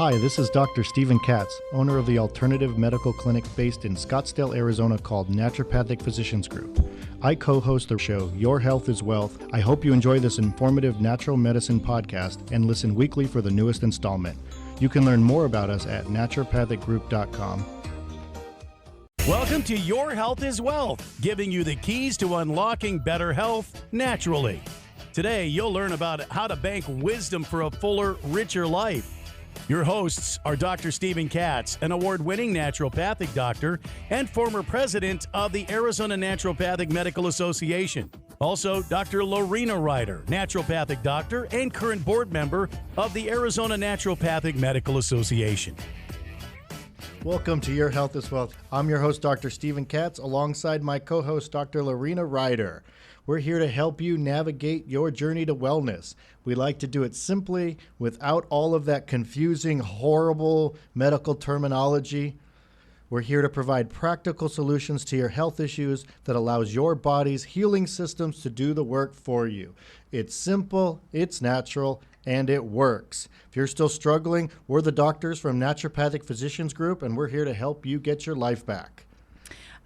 Hi, this is Dr. Stephen Katz, owner of the alternative medical clinic based in Scottsdale, Arizona called Naturopathic Physicians Group. I co-host the show Your Health is Wealth. I hope you enjoy this informative natural medicine podcast and listen weekly for the newest installment. You can learn more about us at naturopathicgroup.com. Welcome to Your Health is Wealth, giving you the keys to unlocking better health naturally. Today, you'll learn about how to bank wisdom for a fuller, richer life. Your hosts are Dr. Stephen Katz, an award-winning naturopathic doctor and former president of the Arizona Naturopathic Medical Association. Also, Dr. Loreena Ryder, naturopathic doctor and current board member of the Arizona Naturopathic Medical Association. Welcome to Your Health is Wealth. I'm your host, Dr. Stephen Katz, alongside my co-host, Dr. Loreena Ryder. We're here to help you navigate your journey to wellness. We like to do it simply, without all of that confusing, horrible medical terminology. We're here to provide practical solutions to your health issues that allows your body's healing systems to do the work for you. It's simple, it's natural, and it works. If you're still struggling, we're the doctors from Naturopathic Physicians Group, and we're here to help you get your life back.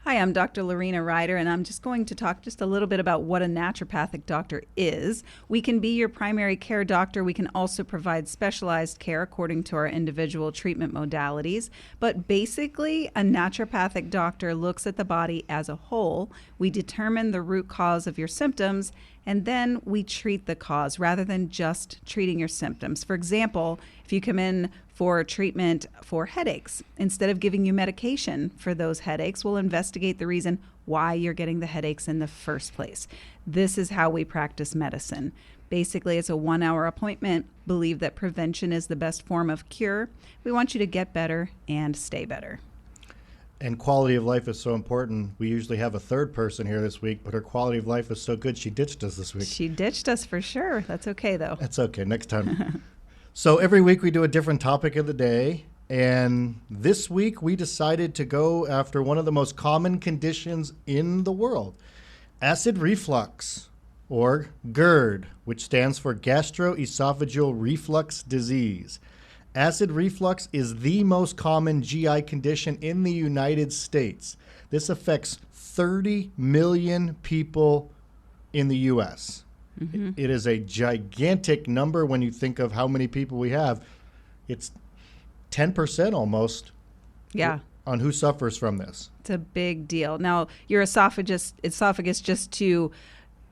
Hi, I'm Dr. Loreena Ryder, and I'm just going to talk just a little bit about what a naturopathic doctor is. We can be your primary care doctor. We can also provide specialized care according to our individual treatment modalities. But basically, a naturopathic doctor looks at the body as a whole. We determine the root cause of your symptoms, and then we treat the cause rather than just treating your symptoms. For example, if you come in for treatment for headaches, instead of giving you medication for those headaches, we'll investigate the reason why you're getting the headaches in the first place. This is how we practice medicine. Basically, it's a 1-hour appointment. Believe that prevention is the best form of cure. We want you to get better and stay better. And quality of life is so important. We usually have a third person here this week, but her quality of life is so good she ditched us this week. She ditched us for sure. That's okay, though. That's okay. Next time. So every week we do a different topic of the day. And this week we decided to go after one of the most common conditions in the world, acid reflux, or GERD, which stands for gastroesophageal reflux disease. Acid reflux is the most common GI condition in the United States. This affects 30 million people in the U.S. Mm-hmm. It is a gigantic number when you think of how many people we have. It's 10% almost on who suffers from this. It's a big deal. Now, your esophagus, just to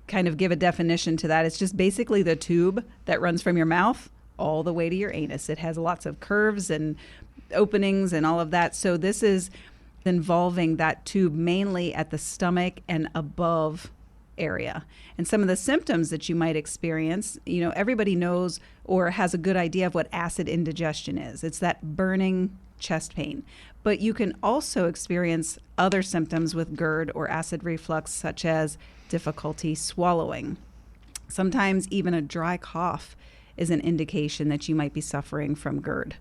kind of give a definition to that, it's just basically the tube that runs from your mouth all the way to your anus. It has lots of curves and openings and all of that. So this is involving that tube mainly at the stomach and above area. And some of the symptoms that you might experience, everybody knows or has a good idea of what acid indigestion is. It's that burning chest pain. But you can also experience other symptoms with GERD or acid reflux, such as difficulty swallowing. Sometimes even a dry cough is an indication that you might be suffering from GERD.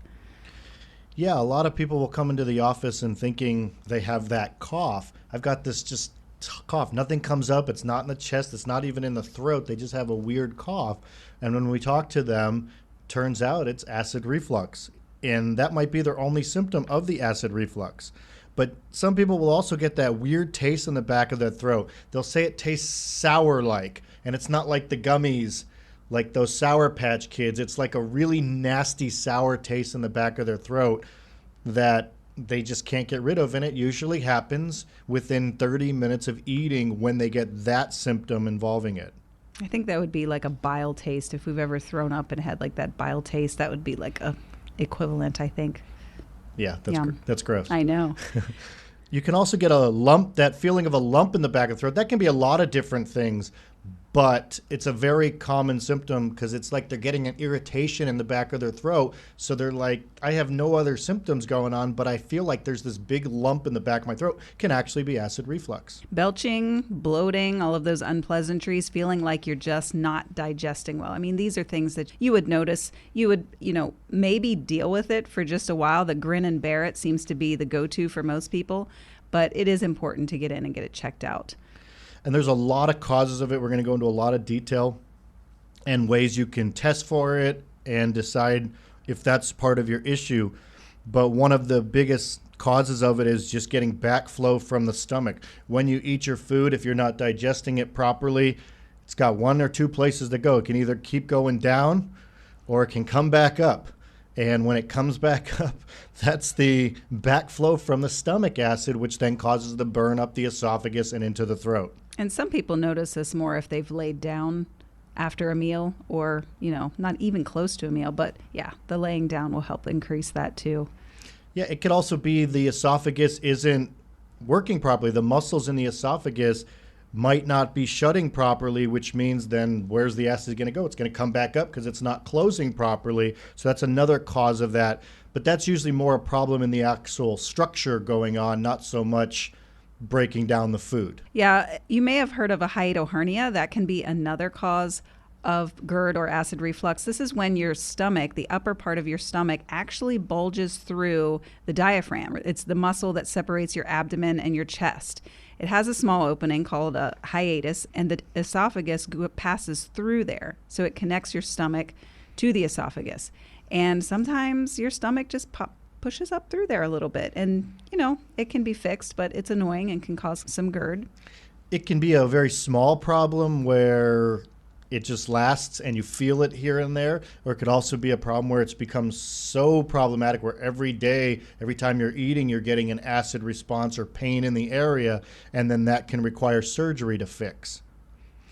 Yeah, a lot of people will come into the office and thinking they have that cough. I've got this just cough. Nothing comes up. It's not in the chest. It's not even in the throat. They just have a weird cough. And when we talk to them, turns out it's acid reflux. And that might be their only symptom of the acid reflux. But some people will also get that weird taste in the back of their throat. They'll say it tastes sour-like, and it's not like the gummies, like those Sour Patch Kids. It's like a really nasty sour taste in the back of their throat that they just can't get rid of. And it usually happens within 30 minutes of eating when they get that symptom involving it. I think that would be like a bile taste. If we've ever thrown up and had like that bile taste, that would be like a equivalent, I think. Yeah, that's gross. I know. You can also get a lump, that feeling of a lump in the back of the throat. That can be a lot of different things, but it's a very common symptom because it's like they're getting an irritation in the back of their throat. So they're like, I have no other symptoms going on, but I feel like there's this big lump in the back of my throat. Can actually be acid reflux. Belching, bloating, all of those unpleasantries, feeling like you're just not digesting well. I mean, these are things that you would notice. You would, maybe deal with it for just a while. The grin and bear it seems to be the go-to for most people, but it is important to get in and get it checked out. And there's a lot of causes of it. We're going to go into a lot of detail and ways you can test for it and decide if that's part of your issue. But one of the biggest causes of it is just getting backflow from the stomach. When you eat your food, if you're not digesting it properly, it's got one or two places to go. It can either keep going down or it can come back up. And when it comes back up, that's the backflow from the stomach acid, which then causes the burn up the esophagus and into the throat. And some people notice this more if they've laid down after a meal or, not even close to a meal. But yeah, the laying down will help increase that too. Yeah, it could also be the esophagus isn't working properly. The muscles in the esophagus might not be shutting properly, which means then where's the acid going to go? It's going to come back up because it's not closing properly. So that's another cause of that. But that's usually more a problem in the actual structure going on, not so much breaking down the food. Yeah, you may have heard of a hiatal hernia. That can be another cause of GERD or acid reflux. This is when your stomach, the upper part of your stomach, actually bulges through the diaphragm. It's the muscle that separates your abdomen and your chest. It has a small opening called a hiatus, and the esophagus passes through there. So it connects your stomach to the esophagus. And sometimes your stomach just pushes up through there a little bit. And, it can be fixed, but it's annoying and can cause some GERD. It can be a very small problem where it just lasts and you feel it here and there, or it could also be a problem where it's become so problematic where every day, every time you're eating, you're getting an acid response or pain in the area, and then that can require surgery to fix.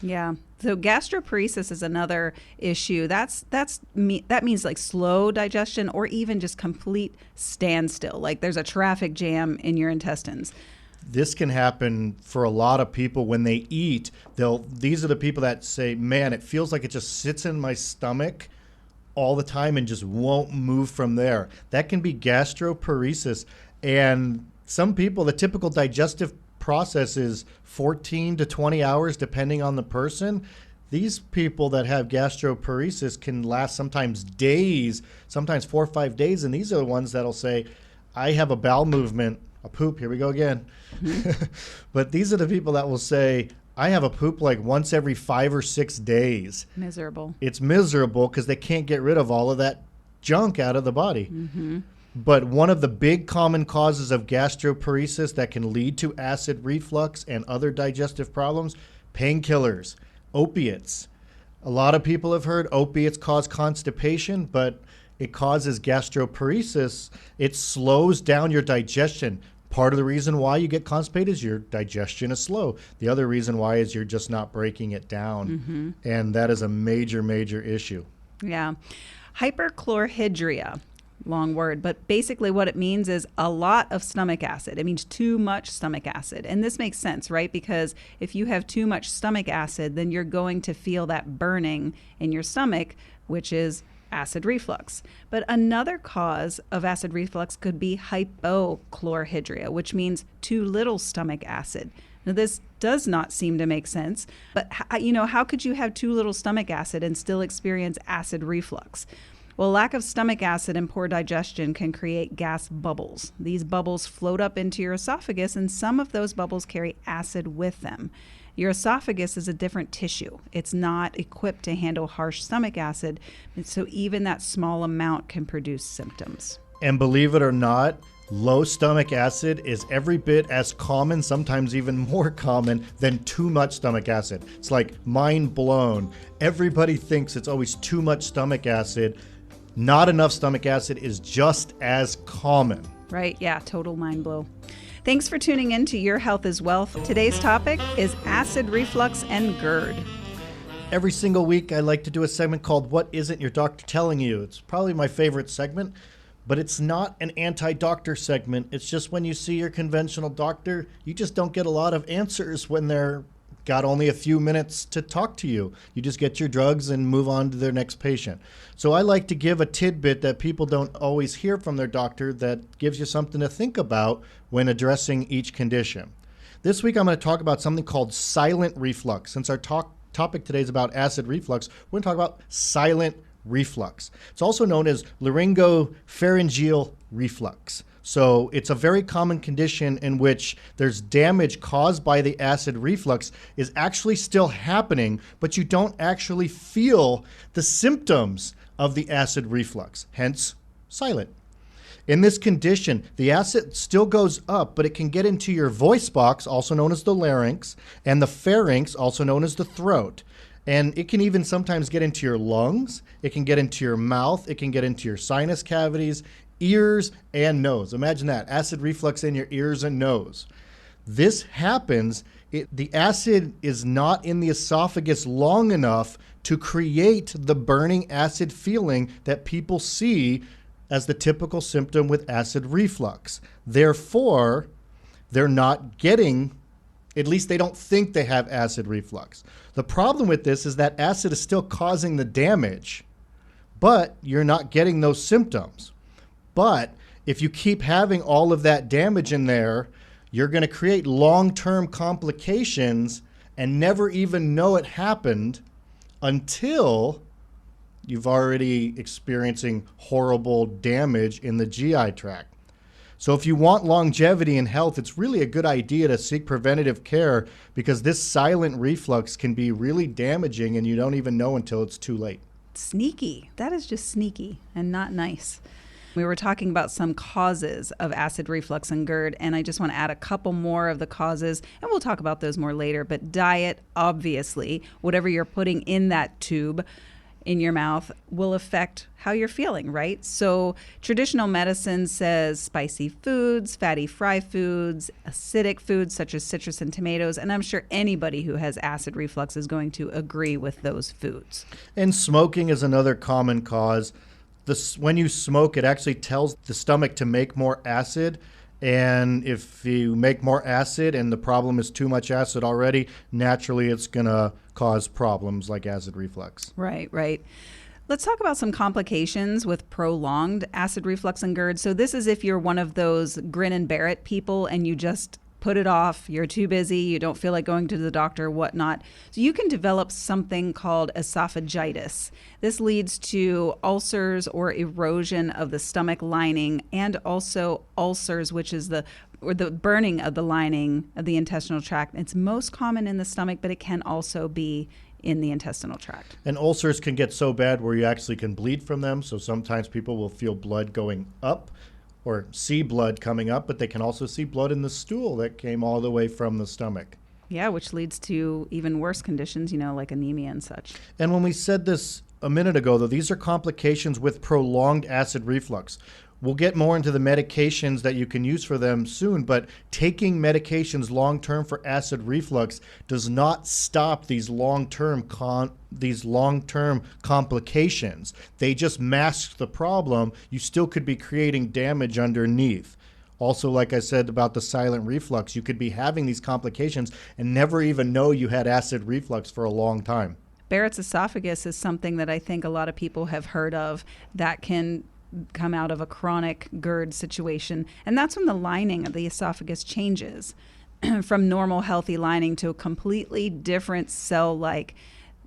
Yeah. So gastroparesis is another issue. That means like slow digestion or even just complete standstill, like there's a traffic jam in your intestines. This can happen for a lot of people when they eat. These are the people that say, man, it feels like it just sits in my stomach all the time and just won't move from there. That can be gastroparesis. And some people, the typical digestive process is 14 to 20 hours, depending on the person. These people that have gastroparesis can last sometimes days, sometimes 4 or 5 days. And these are the ones that'll say, I have a bowel movement. A poop, here we go again. Mm-hmm. But these are the people that will say, I have a poop like once every 5 or 6 days. Miserable. It's miserable because they can't get rid of all of that junk out of the body. Mm-hmm. But one of the big common causes of gastroparesis that can lead to acid reflux and other digestive problems, painkillers, opiates. A lot of people have heard opiates cause constipation, but it causes gastroparesis. It slows down your digestion. Part of the reason why you get constipated is your digestion is slow. The other reason why is you're just not breaking it down. Mm-hmm. And that is a major, major issue. Yeah. Hyperchlorhydria, long word, but basically what it means is a lot of stomach acid. It means too much stomach acid. And this makes sense, right? Because if you have too much stomach acid, then you're going to feel that burning in your stomach, which is acid reflux. But another cause of acid reflux could be hypochlorhydria, which means too little stomach acid. Now, this does not seem to make sense, but how could you have too little stomach acid and still experience acid reflux? Well, lack of stomach acid and poor digestion can create gas bubbles. These bubbles float up into your esophagus, and some of those bubbles carry acid with them. Your esophagus is a different tissue. It's not equipped to handle harsh stomach acid, and so even that small amount can produce symptoms. And believe it or not, low stomach acid is every bit as common, sometimes even more common, than too much stomach acid. It's like mind blown. Everybody thinks it's always too much stomach acid. Not enough stomach acid is just as common. Right, yeah, total mind blow. Thanks for tuning in to Your Health is Wealth. Today's topic is acid reflux and GERD. Every single week, I like to do a segment called What Isn't Your Doctor Telling You? It's probably my favorite segment, but it's not an anti-doctor segment. It's just when you see your conventional doctor, you just don't get a lot of answers when they're got only a few minutes to talk to you. You just get your drugs and move on to their next patient. So I like to give a tidbit that people don't always hear from their doctor that gives you something to think about when addressing each condition. This week I'm going to talk about something called silent reflux. Since our topic today is about acid reflux, we're going to talk about silent reflux. It's also known as laryngopharyngeal reflux. So it's a very common condition in which there's damage caused by the acid reflux is actually still happening, but you don't actually feel the symptoms of the acid reflux, hence silent. In this condition, the acid still goes up, but it can get into your voice box, also known as the larynx, and the pharynx, also known as the throat. And it can even sometimes get into your lungs, it can get into your mouth, it can get into your sinus cavities, ears, and nose. Imagine that, acid reflux in your ears and nose. This happens, the acid is not in the esophagus long enough to create the burning acid feeling that people see as the typical symptom with acid reflux. Therefore, they're not getting, at least they don't think they have acid reflux. The problem with this is that acid is still causing the damage, but you're not getting those symptoms. But if you keep having all of that damage in there, you're going to create long-term complications and never even know it happened until you've already experiencing horrible damage in the GI tract. So if you want longevity and health, it's really a good idea to seek preventative care, because this silent reflux can be really damaging and you don't even know until it's too late. Sneaky. That is just sneaky and not nice. We were talking about some causes of acid reflux and GERD, and I just want to add a couple more of the causes, and we'll talk about those more later. But diet, obviously, whatever you're putting in that tube in your mouth will affect how you're feeling, right? So traditional medicine says spicy foods, fatty fried foods, acidic foods such as citrus and tomatoes, and I'm sure anybody who has acid reflux is going to agree with those foods. And smoking is another common cause. When you smoke, it actually tells the stomach to make more acid. And if you make more acid and the problem is too much acid already, naturally it's going to cause problems like acid reflux. Right. Let's talk about some complications with prolonged acid reflux and GERD. So this is if you're one of those grin and bear it people and you just put it off, you're too busy, you don't feel like going to the doctor, whatnot. So you can develop something called esophagitis. This leads to ulcers or erosion of the stomach lining, and also ulcers, which is the burning of the lining of the intestinal tract. It's most common in the stomach, but it can also be in the intestinal tract. And ulcers can get so bad where you actually can bleed from them. So sometimes people will feel blood going up or see blood coming up, but they can also see blood in the stool that came all the way from the stomach. Yeah, which leads to even worse conditions, like anemia and such. And when we said this a minute ago, though, these are complications with prolonged acid reflux. We'll get more into the medications that you can use for them soon, but taking medications long-term for acid reflux does not stop these long-term complications. They just mask the problem. You still could be creating damage underneath. Also, like I said about the silent reflux, you could be having these complications and never even know you had acid reflux for a long time. Barrett's esophagus is something that I think a lot of people have heard of that can come out of a chronic GERD situation. And that's when the lining of the esophagus changes from normal healthy lining to a completely different cell-like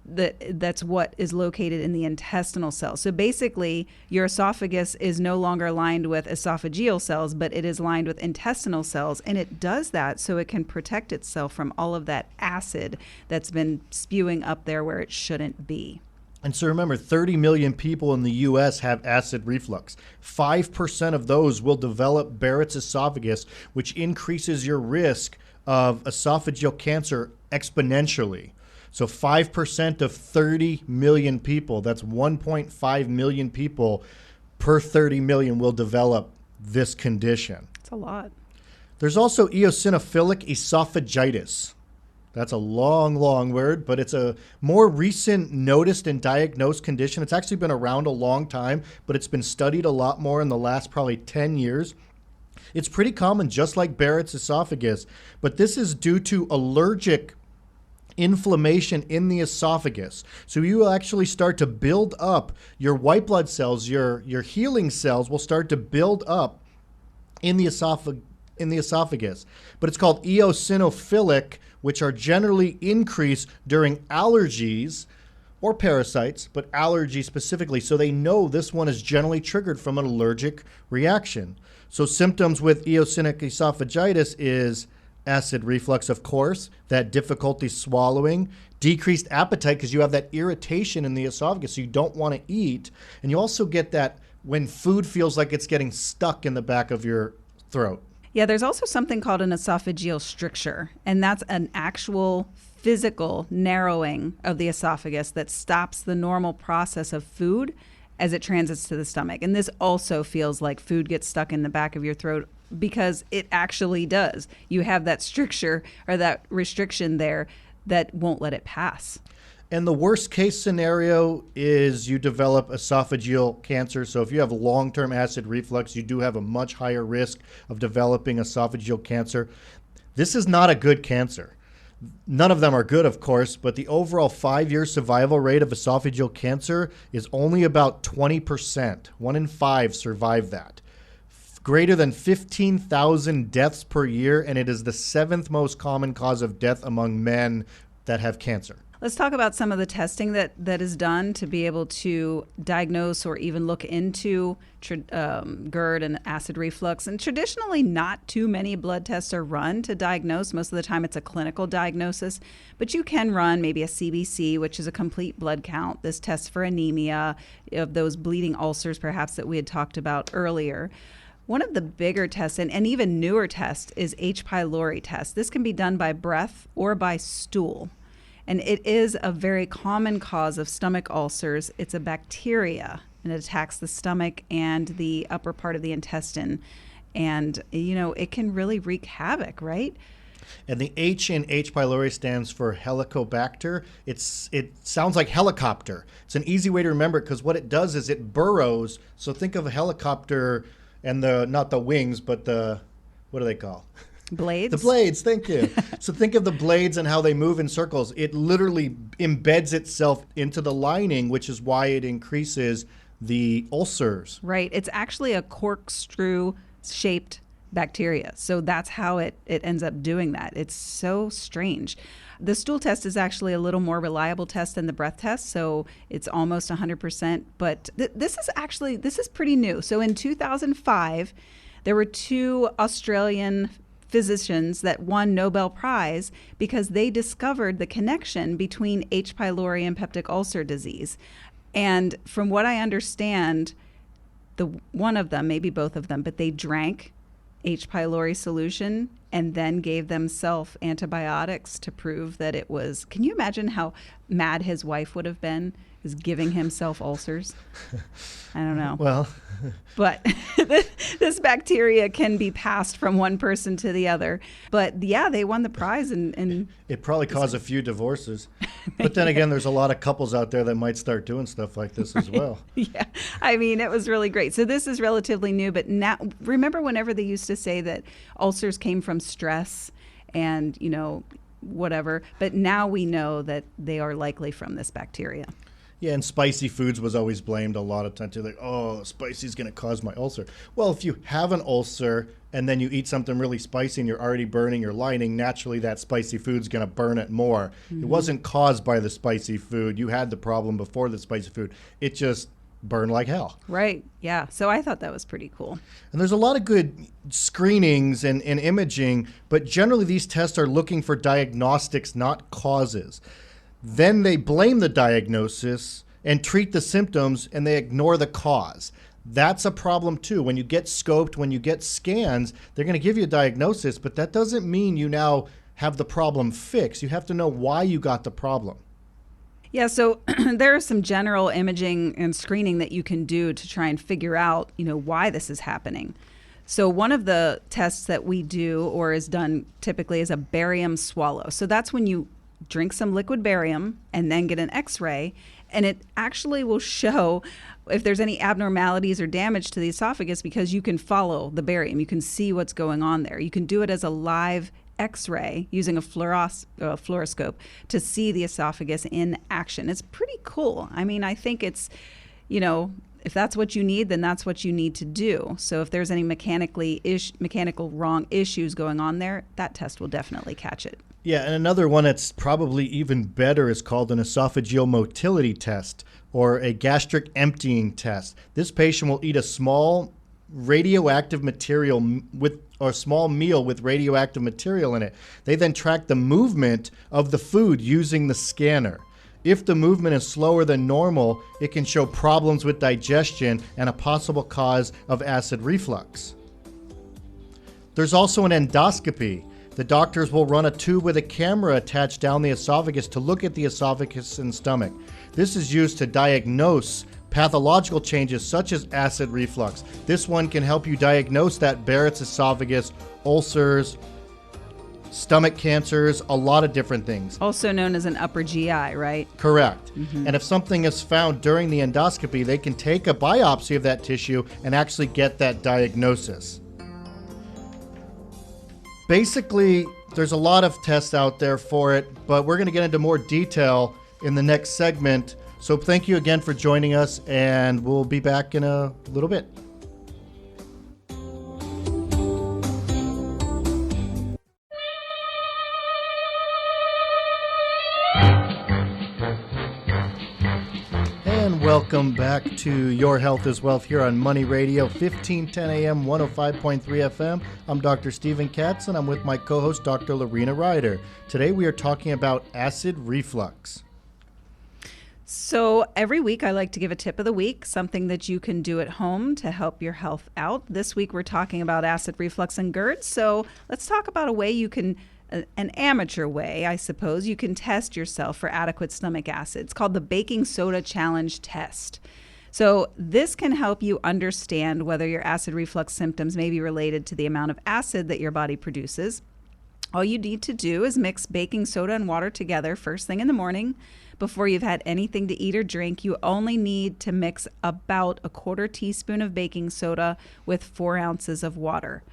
that's what is located in the intestinal cells. So basically, your esophagus is no longer lined with esophageal cells, but it is lined with intestinal cells. And it does that so it can protect itself from all of that acid that's been spewing up there where it shouldn't be. And so remember, 30 million people in the U.S. have acid reflux. 5% of those will develop Barrett's esophagus, which increases your risk of esophageal cancer exponentially. So 5% of 30 million people, that's 1.5 million people per 30 million will develop this condition. It's a lot. There's also eosinophilic esophagitis. That's a long, long word, but it's a more recent noticed and diagnosed condition. It's actually been around a long time, but it's been studied a lot more in the last probably 10 years. It's pretty common, just like Barrett's esophagus, but this is due to allergic inflammation in the esophagus. So you will actually start to build up your white blood cells, your healing cells will start to build up in the esophagus. But it's called eosinophilic, which are generally increased during allergies or parasites, but allergies specifically. So they know this one is generally triggered from an allergic reaction. So symptoms with eosinophilic esophagitis is acid reflux, of course, that difficulty swallowing, decreased appetite because you have that irritation in the esophagus, so you don't want to eat. And you also get that when food feels like it's getting stuck in the back of your throat. Yeah, there's also something called an esophageal stricture, and that's an actual physical narrowing of the esophagus that stops the normal process of food as it transits to the stomach. And this also feels like food gets stuck in the back of your throat because it actually does. You have that stricture or that restriction there that won't let it pass. And the worst case scenario is you develop esophageal cancer. So if you have long-term acid reflux, you do have a much higher risk of developing esophageal cancer. This is not a good cancer. None of them are good, of course, but the overall 5-year survival rate of esophageal cancer is only about 20%. 1 in 5 survive that. Greater than 15,000 deaths per year, and it is the 7th most common cause of death among men that have cancer. Let's talk about some of the testing that is done to be able to diagnose or even look into GERD and acid reflux. And traditionally, not too many blood tests are run to diagnose. Most of the time, it's a clinical diagnosis. But you can run maybe a CBC, which is a complete blood count. This tests for anemia, of those bleeding ulcers, perhaps, that we had talked about earlier. One of the bigger tests and even newer tests is H. pylori test. This can be done by breath or by stool. And it is a very common cause of stomach ulcers. It's a bacteria, and it attacks the stomach and the upper part of the intestine. And, it can really wreak havoc, right? And the H in H. pylori stands for Helicobacter. It sounds like helicopter. It's an easy way to remember it because what it does is it burrows. So think of a helicopter and not the wings, but what do they call? Blades? The blades, thank you. So think of the blades and how they move in circles. It literally embeds itself into the lining, which is why it increases the ulcers. Right. It's actually a corkscrew-shaped bacteria. So that's how it ends up doing that. It's so strange. The stool test is actually a little more reliable test than the breath test, so it's almost 100%. But this is pretty new. So in 2005, there were 2 Australian physicians that won Nobel Prize because they discovered the connection between H. pylori and peptic ulcer disease. And from what I understand, one of them, maybe both of them, but they drank H. pylori solution and then gave themselves antibiotics to prove that it was. Can you imagine how mad his wife would have been, is giving himself ulcers? I don't know. Well, but this bacteria can be passed from one person to the other. But yeah, they won the prize. And it probably caused a few divorces. But then again, there's a lot of couples out there that might start doing stuff like this as well. Yeah, I mean, it was really great. So this is relatively new, but now, remember whenever they used to say that ulcers came from stress and, whatever, but now we know that they are likely from this bacteria. Yeah, and spicy foods was always blamed a lot of times. You're like, oh, spicy is going to cause my ulcer. Well, if you have an ulcer and then you eat something really spicy and you're already burning your lining, naturally that spicy food's going to burn it more. Mm-hmm. It wasn't caused by the spicy food. You had the problem before the spicy food. It just burned like hell. Right, yeah. So I thought that was pretty cool. And there's a lot of good screenings and imaging, but generally these tests are looking for diagnostics, not causes. Then they blame the diagnosis and treat the symptoms, and they ignore the cause. That's a problem too. When you get scoped, when you get scans, they're going to give you a diagnosis, but that doesn't mean you now have the problem fixed. You have to know why you got the problem. Yeah, so there are some general imaging and screening that you can do to try and figure out, why this is happening. So one of the tests that we do or is done typically is a barium swallow. So that's when you drink some liquid barium and then get an x-ray, and it actually will show if there's any abnormalities or damage to the esophagus because you can follow the barium. You can see what's going on there. You can do it as a live x-ray using a fluoroscope to see the esophagus in action. It's pretty cool. I mean, I think it's, if that's what you need, then that's what you need to do. So if there's any mechanical wrong issues going on there, that test will definitely catch it. Yeah, and another one that's probably even better is called an esophageal motility test or a gastric emptying test. This patient will eat a small radioactive material with or a small meal with radioactive material in it. They then track the movement of the food using the scanner. If the movement is slower than normal, it can show problems with digestion and a possible cause of acid reflux. There's also an endoscopy. The doctors will run a tube with a camera attached down the esophagus to look at the esophagus and stomach. This is used to diagnose pathological changes such as acid reflux. This one can help you diagnose that Barrett's esophagus, ulcers, stomach cancers, a lot of different things. Also known as an upper GI, right? Correct. And if something is found during the endoscopy, they can take a biopsy of that tissue and actually get that diagnosis. Basically, there's a lot of tests out there for it, but we're going to get into more detail in the next segment. So thank you again for joining us, and we'll be back in a little bit. And welcome back to Your Health is Wealth here on Money Radio, 1510 AM, 105.3 FM. I'm Dr. Stephen Katz, and I'm with my co-host, Dr. Loreena Ryder. Today we are talking about acid reflux. So every week I like to give a tip of the week, something that you can do at home to help your health out. This week we're talking about acid reflux and GERD. So let's talk about a way you can, an amateur way, I suppose, you can test yourself for adequate stomach acid. It's called the Baking Soda Challenge Test. So this can help you understand whether your acid reflux symptoms may be related to the amount of acid that your body produces. All you need to do is mix baking soda and water together first thing in the morning. Before you've had anything to eat or drink, you only need to mix about a quarter teaspoon of baking soda with 4 ounces of water.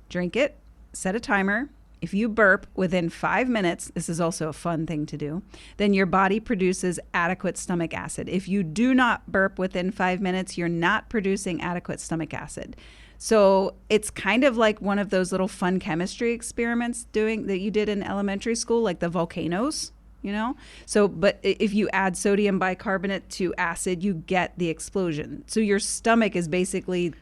Drink it, set a timer. If you burp within 5 minutes, this is also a fun thing to do, then your body produces adequate stomach acid. If you do not burp within 5 minutes, you're not producing adequate stomach acid. So it's kind of like one of those little fun chemistry experiments that you did in elementary school, like the volcanoes, you know? So, but if you add sodium bicarbonate to acid, you get the explosion. So your stomach is basically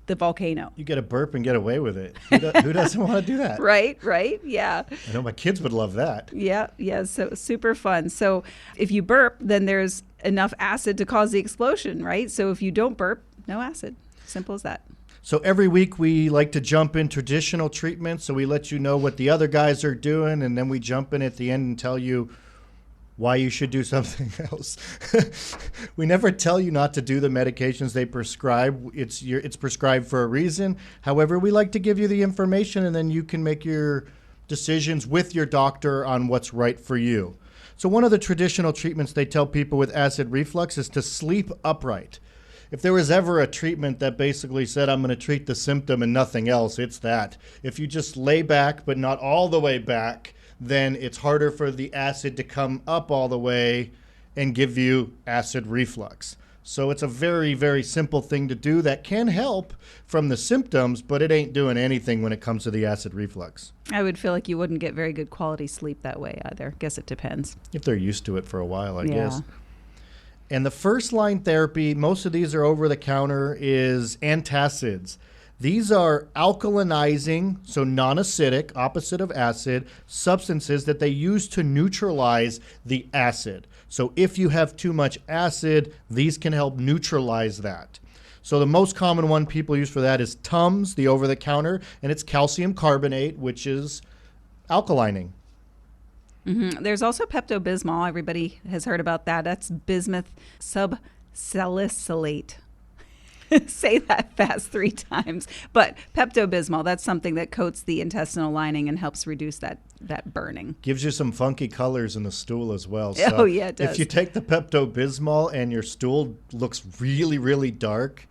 the volcano. You get a burp and get away with it. Who doesn't want to do that? Right, yeah. I know my kids would love that. Yeah, so super fun. So if you burp, then there's enough acid to cause the explosion, right? So if you don't burp, no acid. Simple as that. So every week we like to jump in traditional treatments. So we let you know what the other guys are doing, and then we jump in at the end and tell you why you should do something else. We never tell you not to do the medications they prescribe. It's prescribed for a reason. However, we like to give you the information, and then you can make your decisions with your doctor on what's right for you. So one of the traditional treatments they tell people with acid reflux is to sleep upright. If there was ever a treatment that basically said, I'm going to treat the symptom and nothing else, it's that. If you just lay back, but not all the way back, then it's harder for the acid to come up all the way and give you acid reflux. So it's a very, very simple thing to do that can help from the symptoms, but it ain't doing anything when it comes to the acid reflux. I would feel like you wouldn't get very good quality sleep that way either. Guess it depends. If they're used to it for a while, I guess. And the first line therapy, most of these are over the counter, is antacids. These are alkalinizing, so non-acidic, opposite of acid, substances that they use to neutralize the acid. So if you have too much acid, these can help neutralize that. So the most common one people use for that is Tums, the over-the-counter, and it's calcium carbonate, which is alkalining. Mm-hmm. There's also Pepto-Bismol. Everybody has heard about that. That's bismuth subsalicylate. Say that fast 3 times. But Pepto-Bismol, that's something that coats the intestinal lining and helps reduce that burning. Gives you some funky colors in the stool as well. So oh, yeah, it does. If you take the Pepto-Bismol and your stool looks really, really dark,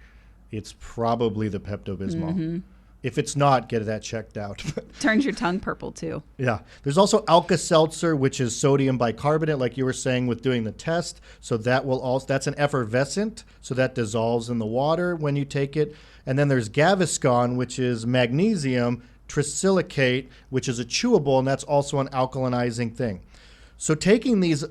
it's probably the Pepto-Bismol. Mm-hmm. If it's not, get that checked out. Turns your tongue purple, too. Yeah. There's also Alka-Seltzer, which is sodium bicarbonate, like you were saying with doing the test. So that will also, that's an effervescent, so that dissolves in the water when you take it. And then there's Gaviscon, which is magnesium trisilicate, which is a chewable, and that's also an alkalinizing thing. So taking these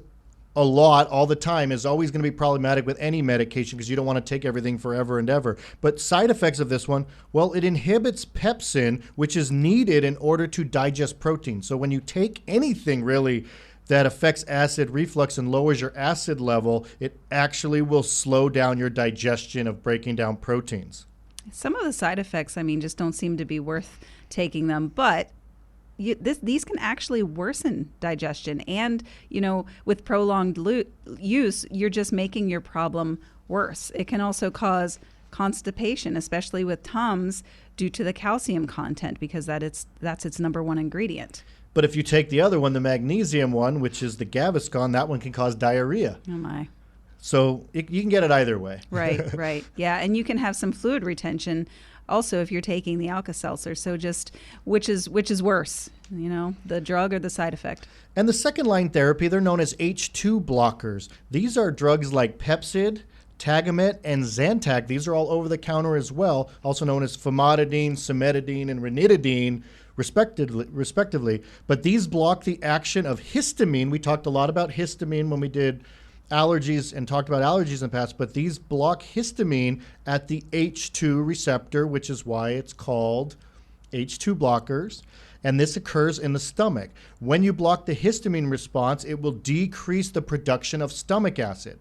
a lot all the time is always going to be problematic with any medication because you don't want to take everything forever and ever. But side effects of this one, well, it inhibits pepsin, which is needed in order to digest protein. So when you take anything really that affects acid reflux and lowers your acid level, it actually will slow down your digestion of breaking down proteins. Some of the side effects, just don't seem to be worth taking them, but these can actually worsen digestion. And, with prolonged use, you're just making your problem worse. It can also cause constipation, especially with Tums, due to the calcium content, because that's its number one ingredient. But if you take the other one, the magnesium one, which is the Gaviscon, that one can cause diarrhea. Oh, my. So you can get it either way. Right. Yeah, and you can have some fluid retention also if you're taking the Alka-Seltzer. So just which is worse, the drug or the side effect? And the second line therapy, they're known as H2 blockers. These are drugs like Pepcid, Tagamet, and Zantac. These are all over the counter as well, also known as famotidine, cimetidine, and ranitidine, respectively. But these block the action of histamine. We talked a lot about histamine when we did allergies and talked about allergies in the past, but these block histamine at the H2 receptor, which is why it's called H2 blockers. And this occurs in the stomach. When you block the histamine response, it will decrease the production of stomach acid.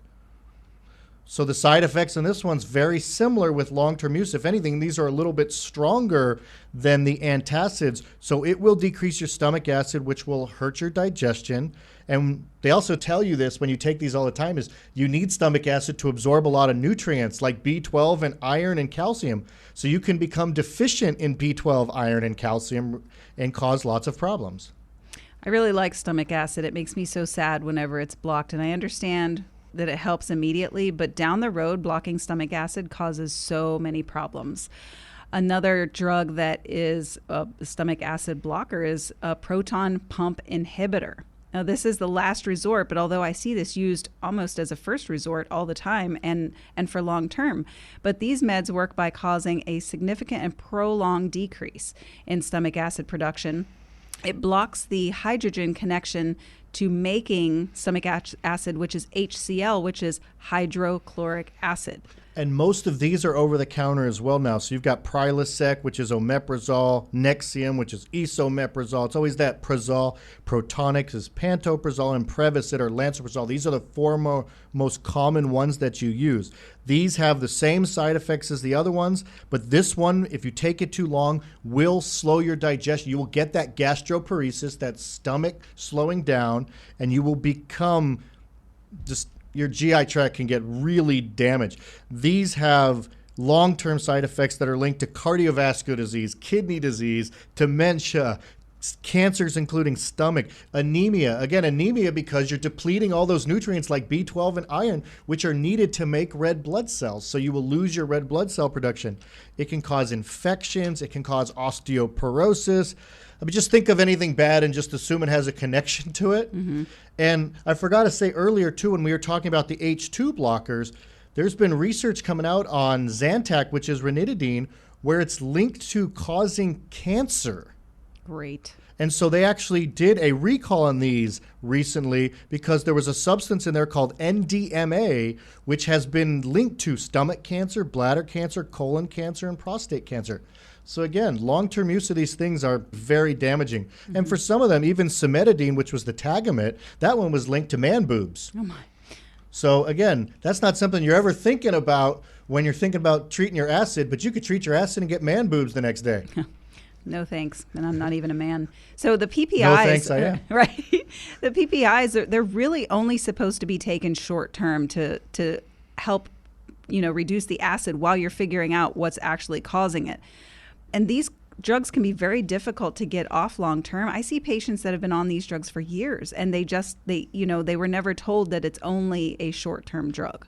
So the side effects in this one's very similar with long-term use. If anything, these are a little bit stronger than the antacids. So it will decrease your stomach acid, which will hurt your digestion. And they also tell you this when you take these all the time is you need stomach acid to absorb a lot of nutrients like B12 and iron and calcium. So you can become deficient in B12, iron, and calcium and cause lots of problems. I really like stomach acid. It makes me so sad whenever it's blocked. And I understand that it helps immediately, but down the road, blocking stomach acid causes so many problems. Another drug that is a stomach acid blocker is a proton pump inhibitor. Now, this is the last resort, but although I see this used almost as a first resort all the time and for long term, but these meds work by causing a significant and prolonged decrease in stomach acid production. It blocks the hydrogen connection to making stomach acid, which is HCl, which is hydrochloric acid. And most of these are over the counter as well now. So you've got Prilosec, which is omeprazole, Nexium, which is esomeprazole. It's always that Prazole. Protonix is pantoprazole, and Prevacid or lansoprazole. These are the four most common ones that you use. These have the same side effects as the other ones, but this one, if you take it too long, will slow your digestion. You will get that gastroparesis, that stomach slowing down, and you will become just... your GI tract can get really damaged. These have long-term side effects that are linked to cardiovascular disease, kidney disease, dementia, cancers including stomach, anemia. Again, anemia because you're depleting all those nutrients like B12 and iron, which are needed to make red blood cells. So you will lose your red blood cell production. It can cause infections. It can cause osteoporosis. I mean, just think of anything bad and just assume it has a connection to it. Mm-hmm. And I forgot to say earlier, too, when we were talking about the H2 blockers, there's been research coming out on Zantac, which is ranitidine, where it's linked to causing cancer. Great. And so they actually did a recall on these recently because there was a substance in there called NDMA, which has been linked to stomach cancer, bladder cancer, colon cancer, and prostate cancer. So again, long-term use of these things are very damaging. Mm-hmm. And for some of them, even cimetidine, which was the Tagamet, that one was linked to man boobs. Oh my. So again, that's not something you're ever thinking about when you're thinking about treating your acid, but you could treat your acid and get man boobs the next day. No thanks, and I'm not even a man. So the PPIs, no thanks, I am. Right? The PPIs, they're really only supposed to be taken short term to help, reduce the acid while you're figuring out what's actually causing it. And these drugs can be very difficult to get off long term. I see patients that have been on these drugs for years, and they were never told that it's only a short term drug.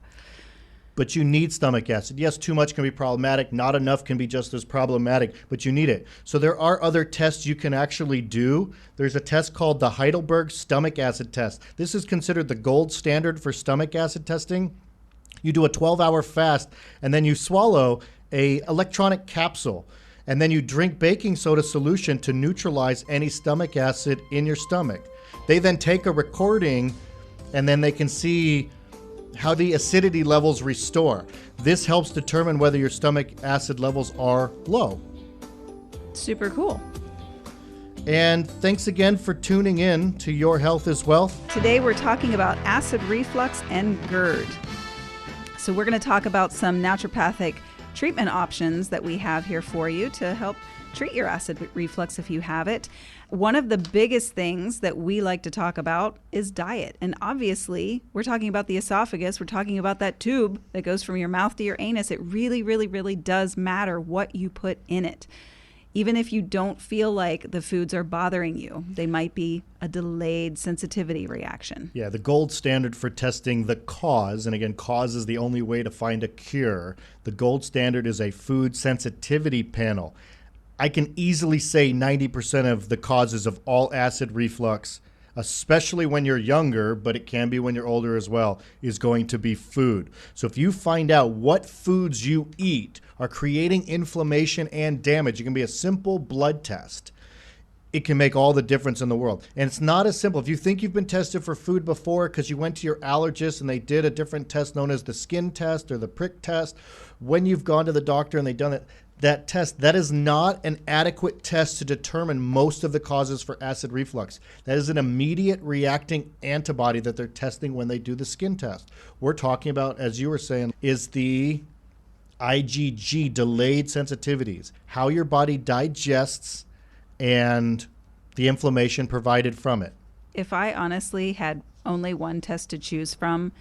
But you need stomach acid. Yes, too much can be problematic. Not enough can be just as problematic, but you need it. So there are other tests you can actually do. There's a test called the Heidelberg stomach acid test. This is considered the gold standard for stomach acid testing. You do a 12-hour fast, and then you swallow an electronic capsule, and then you drink baking soda solution to neutralize any stomach acid in your stomach. They then take a recording and then they can see how the acidity levels restore. This helps determine whether your stomach acid levels are low. Super cool. And thanks again for tuning in to Your Health is Wealth. Today we're talking about acid reflux and GERD. So we're going to talk about some naturopathic treatment options that we have here for you to help treat your acid reflux if you have it. One of the biggest things that we like to talk about is diet. And obviously, we're talking about the esophagus. We're talking about that tube that goes from your mouth to your anus. It really, really, really does matter what you put in it. Even if you don't feel like the foods are bothering you, they might be a delayed sensitivity reaction. Yeah, the gold standard for testing the cause, and again, cause is the only way to find a cure. The gold standard is a food sensitivity panel. I can easily say 90% of the causes of all acid reflux, especially when you're younger, but it can be when you're older as well, is going to be food. So if you find out what foods you eat are creating inflammation and damage, it can be a simple blood test. It can make all the difference in the world. And it's not as simple. If you think you've been tested for food before because you went to your allergist and they did a different test known as the skin test or the prick test, when you've gone to the doctor and they've done it, that test, that is not an adequate test to determine most of the causes for acid reflux. That is an immediate reacting antibody that they're testing when they do the skin test. We're talking about, as you were saying, is the IgG, delayed sensitivities, how your body digests and the inflammation provided from it. If I honestly had only one test to choose from,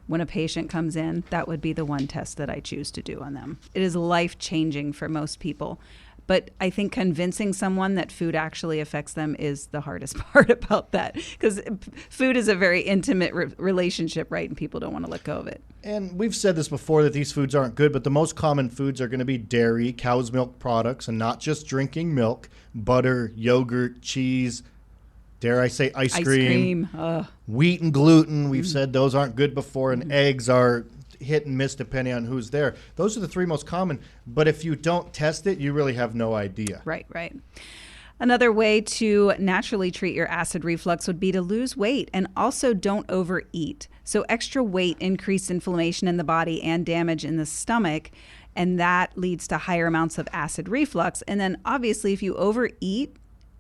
when a patient comes in, that would be the one test that I choose to do on them. It is life-changing for most people. But I think convincing someone that food actually affects them is the hardest part about that, because food is a very intimate relationship, right? And people don't want to let go of it. And we've said this before that these foods aren't good, but the most common foods are going to be dairy, cow's milk products, and not just drinking milk, butter, yogurt, cheese, dare I say ice cream. Wheat and gluten, we've said those aren't good before, and eggs are hit and miss depending on who's there. Those are the three most common, but if you don't test it, you really have no idea. Right. Another way to naturally treat your acid reflux would be to lose weight, and also don't overeat. So extra weight increases inflammation in the body and damage in the stomach, and that leads to higher amounts of acid reflux. And then obviously if you overeat,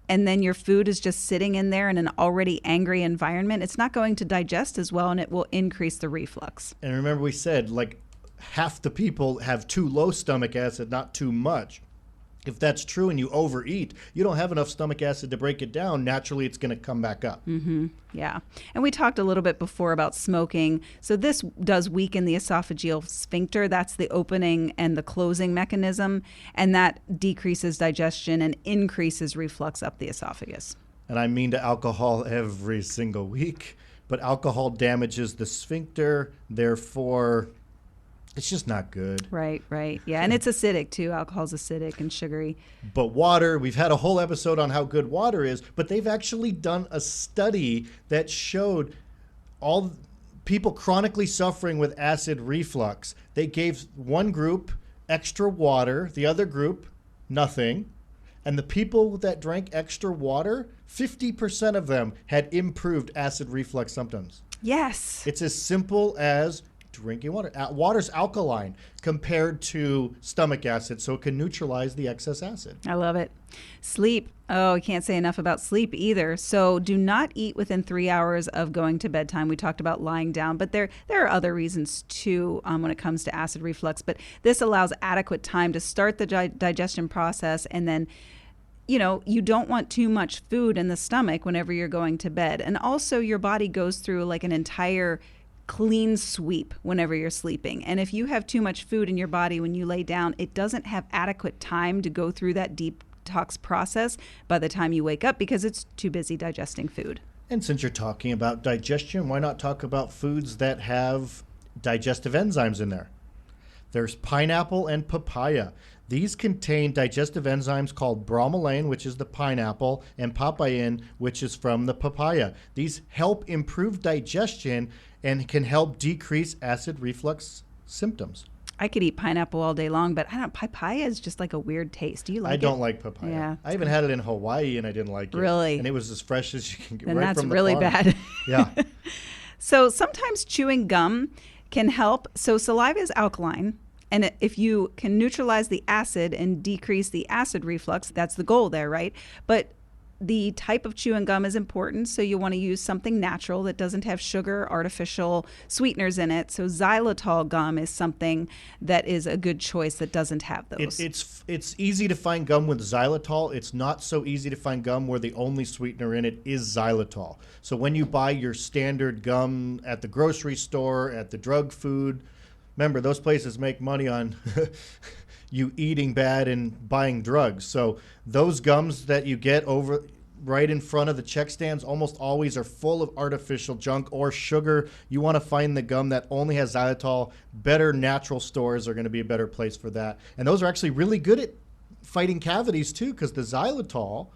and then your food is just sitting in there in an already angry environment, it's not going to digest as well, and it will increase the reflux. And remember we said, like, half the people have too low stomach acid, not too much. If that's true and you overeat, you don't have enough stomach acid to break it down. Naturally, it's going to come back up. Yeah. And we talked a little bit before about smoking. So this does weaken the esophageal sphincter. That's the opening and the closing mechanism. And that decreases digestion and increases reflux up the esophagus. And I mean to alcohol every single week, but alcohol damages the sphincter, therefore it's just not good. Right. Yeah, and it's acidic too. Alcohol's acidic and sugary. But water, we've had a whole episode on how good water is, but they've actually done a study that showed all people chronically suffering with acid reflux. They gave one group extra water, the other group nothing. And the people that drank extra water, 50% of them had improved acid reflux symptoms. Yes. It's as simple as drinking water. Water's alkaline compared to stomach acid, so it can neutralize the excess acid. I love it. Sleep. Oh, I can't say enough about sleep either. So do not eat within 3 hours of going to bedtime. We talked about lying down, but there are other reasons too when it comes to acid reflux. But this allows adequate time to start the digestion process, and then you don't want too much food in the stomach whenever you're going to bed. And also your body goes through like an entire clean sweep whenever you're sleeping. And if you have too much food in your body when you lay down, it doesn't have adequate time to go through that detox process by the time you wake up because it's too busy digesting food. And since you're talking about digestion, why not talk about foods that have digestive enzymes in there? There's pineapple and papaya. These contain digestive enzymes called bromelain, which is the pineapple, and papain, which is from the papaya. These help improve digestion and can help decrease acid reflux symptoms. I could eat pineapple all day long, but papaya is just like a weird taste. Do you like it? I don't like papaya. Yeah, I even had it in Hawaii and I didn't like it. Really? And it was as fresh as you can get then right that's from the really farm. bad. Yeah. So sometimes chewing gum can help. So saliva is alkaline. And if you can neutralize the acid and decrease the acid reflux, that's the goal there, right? But the type of chewing gum is important, so you want to use something natural that doesn't have sugar, artificial sweeteners in it. So xylitol gum is something that is a good choice that doesn't have those. It's easy to find gum with xylitol. It's not so easy to find gum where the only sweetener in it is xylitol. So when you buy your standard gum at the grocery store, at the drug food, remember, those places make money on you eating bad and buying drugs. So those gums that you get over right in front of the check stands almost always are full of artificial junk or sugar. You want to find the gum that only has xylitol. Better natural stores are going to be a better place for that. And those are actually really good at fighting cavities too, because the xylitol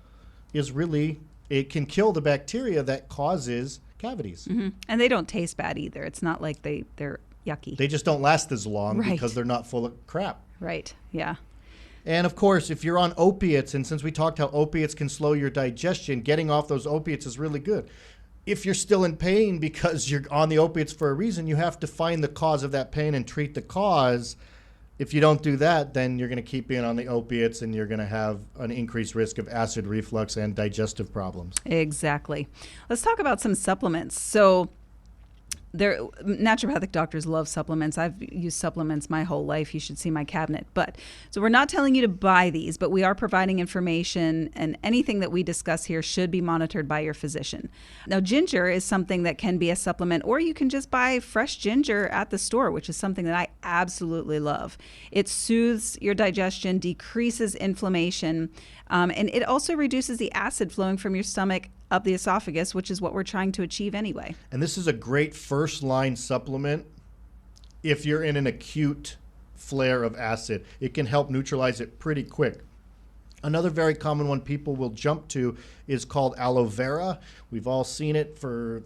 is really, it can kill the bacteria that causes cavities. Mm-hmm. And they don't taste bad either. It's not like they're yucky. They just don't last as long Right. because they're not full of crap. Right, yeah. And of course, if you're on opiates, and since we talked how opiates can slow your digestion, getting off those opiates is really good. If you're still in pain because you're on the opiates for a reason, you have to find the cause of that pain and treat the cause. If you don't do that, then you're going to keep being on the opiates and you're going to have an increased risk of acid reflux and digestive problems. Exactly. Let's talk about some supplements. So naturopathic doctors love supplements. I've used supplements my whole life. You should see my cabinet. So we're not telling you to buy these, but we are providing information, and anything that we discuss here should be monitored by your physician. Now, ginger is something that can be a supplement, or you can just buy fresh ginger at the store, which is something that I absolutely love. It soothes your digestion, decreases inflammation, and it also reduces the acid flowing from your stomach up the esophagus, which is what we're trying to achieve anyway. And this is a great first-line supplement if you're in an acute flare of acid. It can help neutralize it pretty quick. Another very common one people will jump to is called aloe vera. We've all seen it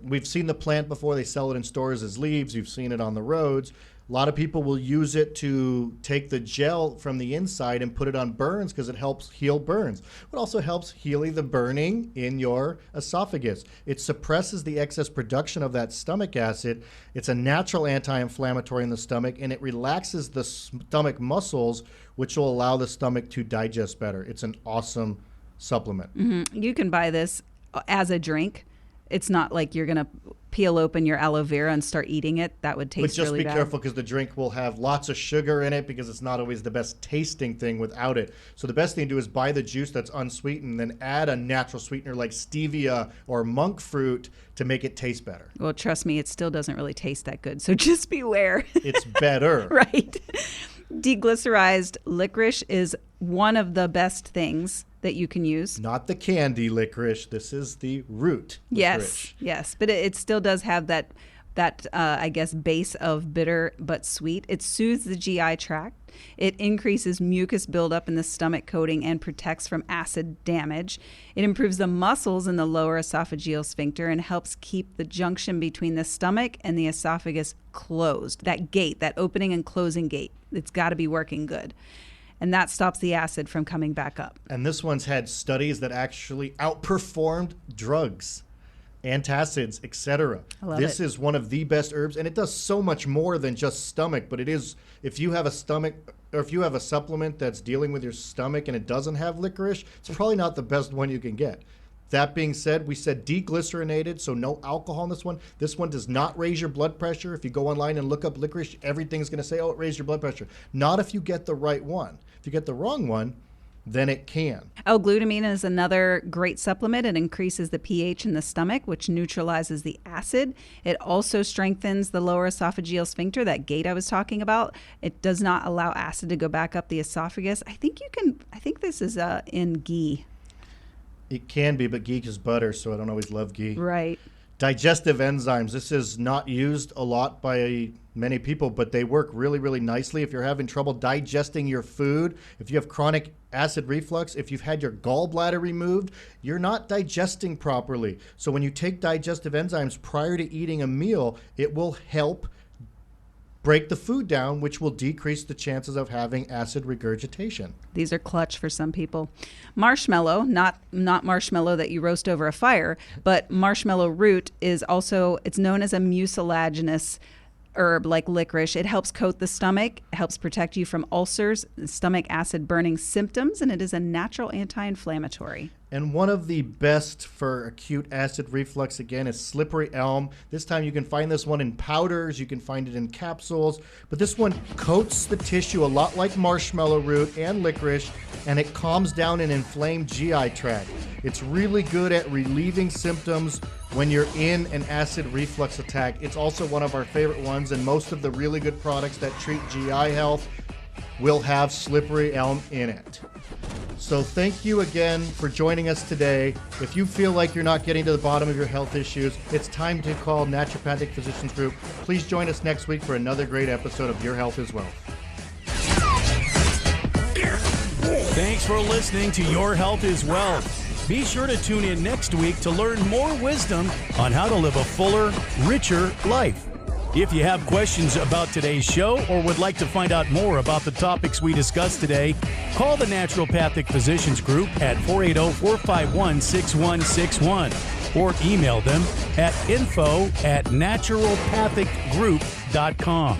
we've seen the plant before. They sell it in stores as leaves. You've seen it on the roads. A lot of people will use it to take the gel from the inside and put it on burns because it helps heal burns. It also helps healing the burning in your esophagus. It suppresses the excess production of that stomach acid. It's a natural anti-inflammatory in the stomach, and it relaxes the stomach muscles, which will allow the stomach to digest better. It's an awesome supplement. Mm-hmm. You can buy this as a drink. It's not like you're going to peel open your aloe vera and start eating it. That would taste really bad. But just be careful because the drink will have lots of sugar in it because it's not always the best tasting thing without it. So the best thing to do is buy the juice that's unsweetened, then add a natural sweetener like stevia or monk fruit to make it taste better. Well, trust me, it still doesn't really taste that good. So just beware. It's better. Right. Deglycerized licorice is one of the best things that you can use. Not the candy licorice. This is the root licorice. Yes. But it still does have that I guess, base of bitter but sweet. It soothes the GI tract. It increases mucus buildup in the stomach coating and protects from acid damage. It improves the muscles in the lower esophageal sphincter and helps keep the junction between the stomach and the esophagus closed. That gate, that opening and closing gate, it's got to be working good. And that stops the acid from coming back up. And this one's had studies that actually outperformed drugs, antacids, etc. This is one of the best herbs, and it does so much more than just stomach. But it is, if you have a stomach, or if you have a supplement that's dealing with your stomach and it doesn't have licorice, it's probably not the best one you can get. That being said, we said deglycerinated, so no alcohol in this one. This one does not raise your blood pressure. If you go online and look up licorice, everything's going to say, oh, it raised your blood pressure. Not if you get the right one. If you get the wrong one, then it can. L-glutamine is another great supplement. It increases the pH in the stomach, which neutralizes the acid. It also strengthens the lower esophageal sphincter, that gate I was talking about. It does not allow acid to go back up the esophagus. I think this is in ghee. It can be, but ghee is butter, so I don't always love ghee. Right. Digestive enzymes. This is not used a lot by many people, but they work really, really nicely. If you're having trouble digesting your food, if you have chronic acid reflux, if you've had your gallbladder removed, you're not digesting properly. So when you take digestive enzymes prior to eating a meal, it will help break the food down, which will decrease the chances of having acid regurgitation. These are clutch for some people. Marshmallow, not marshmallow that you roast over a fire, but marshmallow root is also, it's known as a mucilaginous herb like licorice. It helps coat the stomach, helps protect you from ulcers, stomach acid burning symptoms, and it is a natural anti-inflammatory. And one of the best for acute acid reflux, again, is slippery elm. This time you can find this one in powders, you can find it in capsules, but this one coats the tissue a lot like marshmallow root and licorice, and it calms down an inflamed GI tract. It's really good at relieving symptoms when you're in an acid reflux attack. It's also one of our favorite ones, and most of the really good products that treat GI health will have slippery elm in it. So thank you again for joining us today. If you feel like you're not getting to the bottom of your health issues, it's time to call Naturopathic Physicians Group. Please join us next week for another great episode of Your Health is Wealth. Thanks for listening to Your Health is Wealth. Be sure to tune in next week to learn more wisdom on how to live a fuller, richer life. If you have questions about today's show or would like to find out more about the topics we discussed today, call the Naturopathic Physicians Group at 480-451-6161 or email them at info@naturopathicgroup.com.